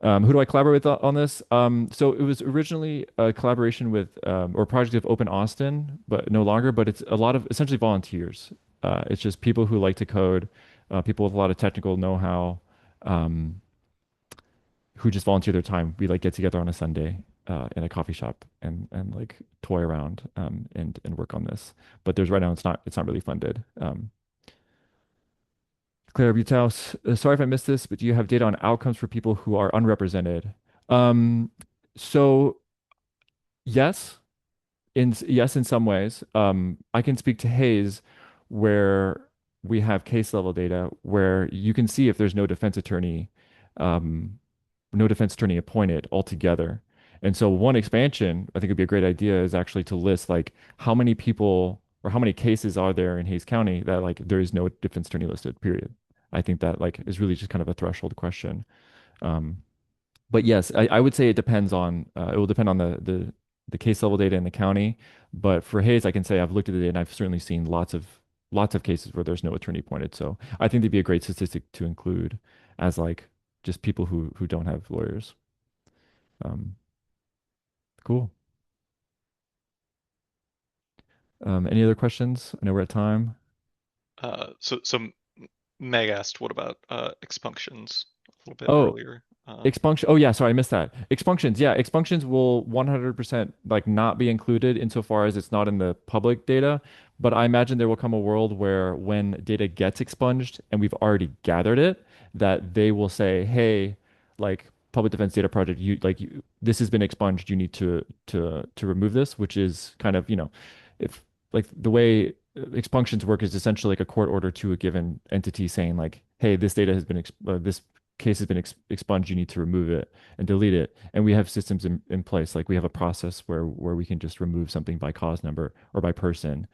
Who do I collaborate with on this? So it was originally a collaboration with or project of Open Austin, but no longer. But it's a lot of essentially volunteers. It's just people who like to code, people with a lot of technical know-how, um, who just volunteer their time. We like get together on a Sunday in a coffee shop and like toy around and work on this. But there's right now it's not really funded. Claire Butaus, sorry if I missed this, but do you have data on outcomes for people who are unrepresented? Um, so yes, in some ways. I can speak to Hayes where we have case level data where you can see if there's um, no defense attorney appointed altogether. And so one expansion I think would be a great idea is actually to list like how many people or how many cases are there in Hayes County that like there is no defense attorney listed, period. I think that like is really just kind of a threshold question. Um, but yes, I would say it will depend on the case level data in the county. But for Hayes, I can say I've looked at the data and I've certainly seen lots of cases where there's no attorney appointed. So I think they'd be a great statistic to include as like just people who don't have lawyers. Um, Cool. Any other questions? I know we're at time. So Meg asked, what about expunctions a little bit Oh, earlier? expunction. Oh yeah, sorry, I missed that. Expunctions. Yeah, expunctions will 100% like not be included insofar as it's not in the public data. But I imagine there will come a world where when data gets expunged and we've already gathered it, that they will say, "Hey, like Public Defense Data Project, this has been expunged. You need to remove this," which is kind of, if like the way expunctions work is essentially like a court order to a given entity saying like, "Hey, this data has been this case has been expunged, you need to remove it and delete it." And we have systems in place. Like we have a process where we can just remove something by cause number or by person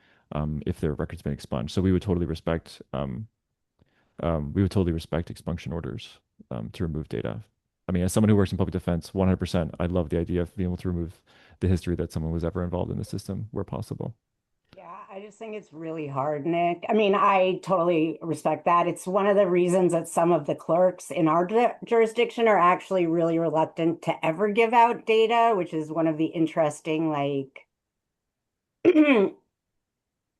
if their record's been expunged. So we would totally respect expunction orders to remove data. I mean, as someone who works in public defense, 100%, I love the idea of being able to remove the history that someone was ever involved in the system where possible. Yeah, I just think it's really hard, Nick. I mean, I totally respect that. It's one of the reasons that some of the clerks in our jurisdiction are actually really reluctant to ever give out data, which is one of the interesting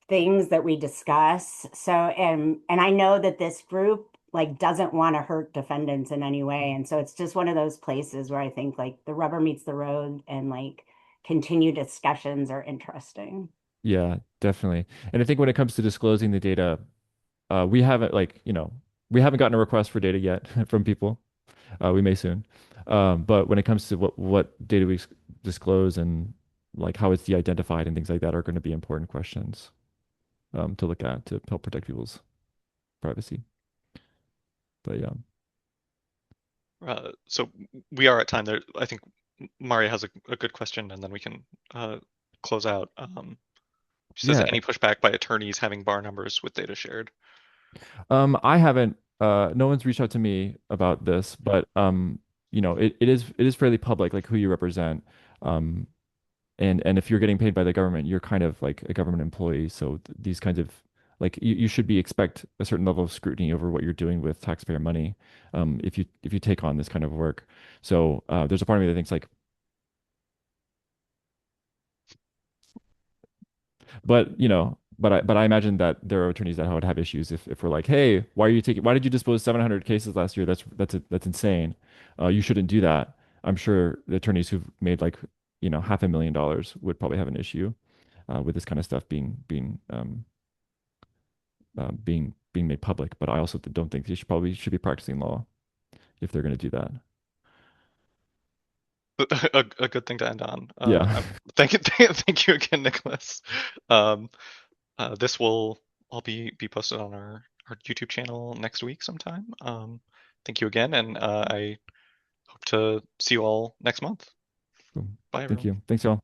things that we discuss. So, and I know that this group like doesn't want to hurt defendants in any way. And so it's just one of those places where I think like the rubber meets the road and like continued discussions are interesting. Yeah, definitely. And I think when it comes to disclosing the data, we haven't we haven't gotten a request for data yet from people. We may soon. But when it comes to what data we disclose and like how it's de-identified and things like that are going to be important questions to look at to help protect people's privacy. But yeah, So we are at time there. I think Maria has a good question, and then we can close out. She says, yeah. any pushback by attorneys having bar numbers with data shared? I haven't. No one's reached out to me about this, but it is fairly public, like who you represent. Um, and if you're getting paid by the government, you're kind of like a government employee. So these kinds of like you should be expect a certain level of scrutiny over what you're doing with taxpayer money, if you take on this kind of work. So there's a part of me that thinks like, but I imagine that there are attorneys that would have issues if we're like, hey, why did you dispose 700 cases last year? That's insane. You shouldn't do that. I'm sure the attorneys who've made like $500,000 would probably have an issue with this kind of stuff being made public. But I also don't think they should be practicing law if they're going to do that. A good thing to end on. Yeah. Thank you, thank you again, Nicholas. Um, this will all be posted on our YouTube channel next week sometime. Thank you again, and I hope to see you all next month. Cool. Bye, Thank everyone. you. Thanks, y'all.